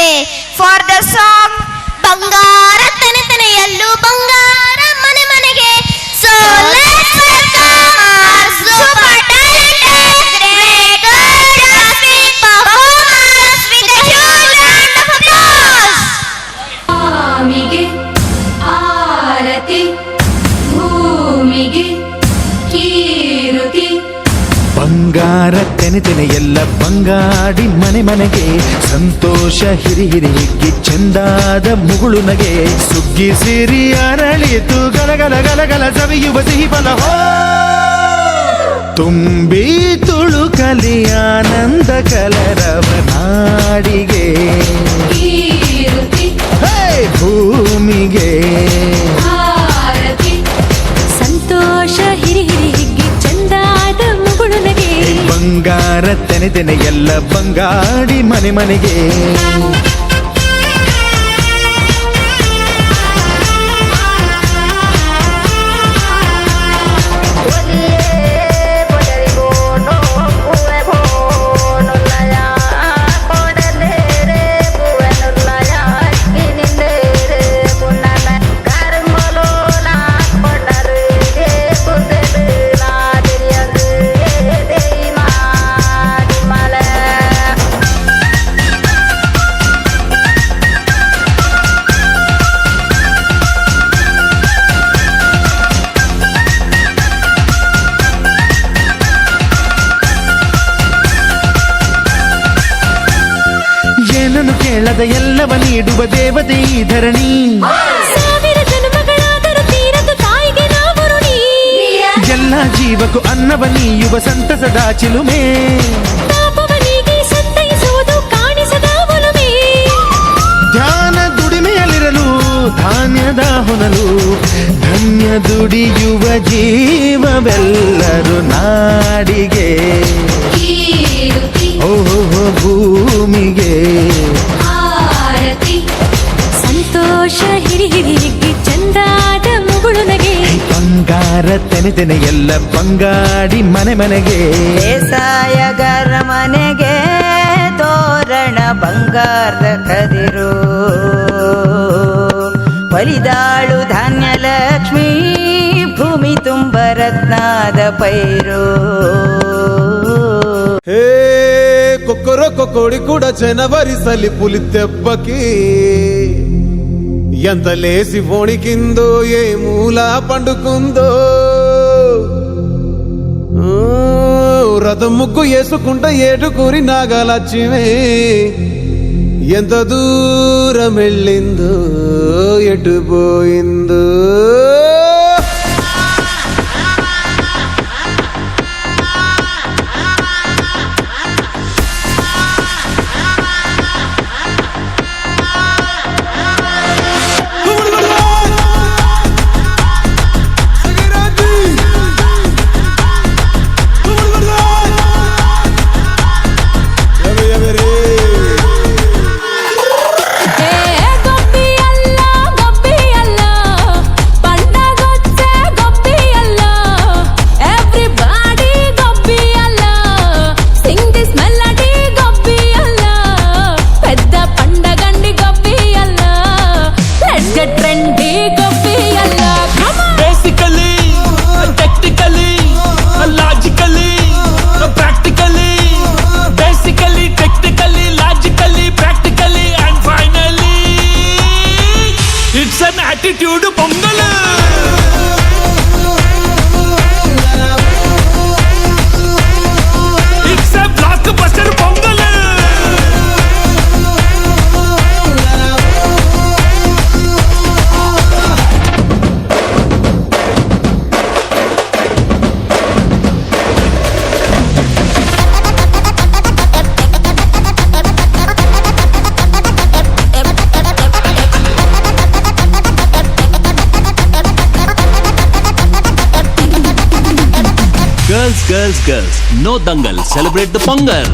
ಮಾಡುತ್ತೇವೆ for the song ಬಂಗಾರ ತೆನೆ ತೆನೆಯಲ್ಲೂ ಬಂಗಾರ ಮನೆ ಮನೆಗೆ. So let's welcome our super talented great dramatic performers with a huge round of applause. ಸ್ವಾಮಿಗೆ ಆರತಿ ಭೂಮಿಗೆ ಕೀರುತಿ. ಬಂಗಾರ ತೆನೆ ತೆನೆ ಎಲ್ಲ ಬಂಗಾಡಿ ಮನೆ ಮನೆಗೆ ಸಂತೋಷ ಹಿರಿ ಹಿರಿ ಹಿಗ್ಗಿ ಚೆಂದಾದ ಮುಗುಳು ನಗೆ ಸುಗ್ಗಿ ಸಿರಿ ಅರಳಿತು ಗಲಗಲ ಗಲಗಲ ಸವಿಯುವ ಸಿಹಿ ಫಲ ಹೋ ತುಂಬಿ ತುಳುಕಲಿ ಆನಂದ ಕಲರವ ನಾಡಿಗೆ ಕೀರುತಿ ಹೇ ಭೂಮಿಗೆ ಆರತಿ. ಸಂತೋಷ ಹಿರಿ ಹಿರಿ ಹಿಗ್ಗಿ ಚಂದಾದ ಮುಗುಳು ನಗೆ ಬಂಗಾರ ತೆನೆ ತೆನೆ ಎಲ್ಲ ಬಂಗಾಡಿ ಮನೆ ಮನೆಗೆ. ಏನನ್ನು ಕೇಳದ ಎಲ್ಲವ ನೀಡುವ ದೇವತೆ ಈ ಧರಣಿ. ಸಾವಿರ ಜನ್ಮಗಳಾದರೂ ತೀರದು ತಾಯಿಗೆ ನಾವು ಋಣಿ. ಎಲ್ಲ ಜೀವಕ್ಕೂ ಅನ್ನವ ನೀಯುವ ಸಂತಸದ ಚಿಲುಮೆ ಪಾಪವನಿಗೆ ಸಂತೈಸುವುದು ಕಾಣಿಸದ ಒಲುಮೆ. ಧ್ಯಾನ ದುಡಿಮೆಯಲ್ಲಿರಲು ಧಾನ್ಯದ ಹೊನಲು ಧನ್ಯ ದುಡಿಯುವ ಜೀವವೆಲ್ಲರೂ ನಾಡಿಗೆ ಕೀರುತಿ ಓಹೋ ಭೂಮಿಗೆ ಆರತಿ. ಸಂತೋಷ ಹಿರಿ ಹಿರಿ ಹಿಗ್ಗಿ ಚಂದಾದ ಮುಗುಳು ನಗೆ ಬಂಗಾರ ತೆನೆ ತೆನೆ ಎಲ್ಲ ಬಂಗಾಡಿ ಮನೆ ಮನೆಗೆ. ಬೇಸಾಯಗಾರ ಮನೆಗೆ ತೋರಣ ಬಂಗಾರದ ಕದಿರು ಬಲಿದಾಳು ಧಾನ್ಯ ಲಕ್ಷ್ಮೀ ಭೂಮಿ ತುಂಬ ರತ್ನದ ಪೈರು. హే కుక్కరొక్క కోడి కూడా జనవరిసలి పులి దెబ్బకి ఎంత లేసి వణికిందో ఏ మూల పండుకుందో. రథం ముగ్గు వేసుకుంట ఏడుకూరి నాగలక్ష్మి ఎంత దూరం వెళ్ళిందో ఎటు పోయిందో. attitude pongal. It's a blockbuster pongal. Girls, girls, girls, no dangal, celebrate the Pongal.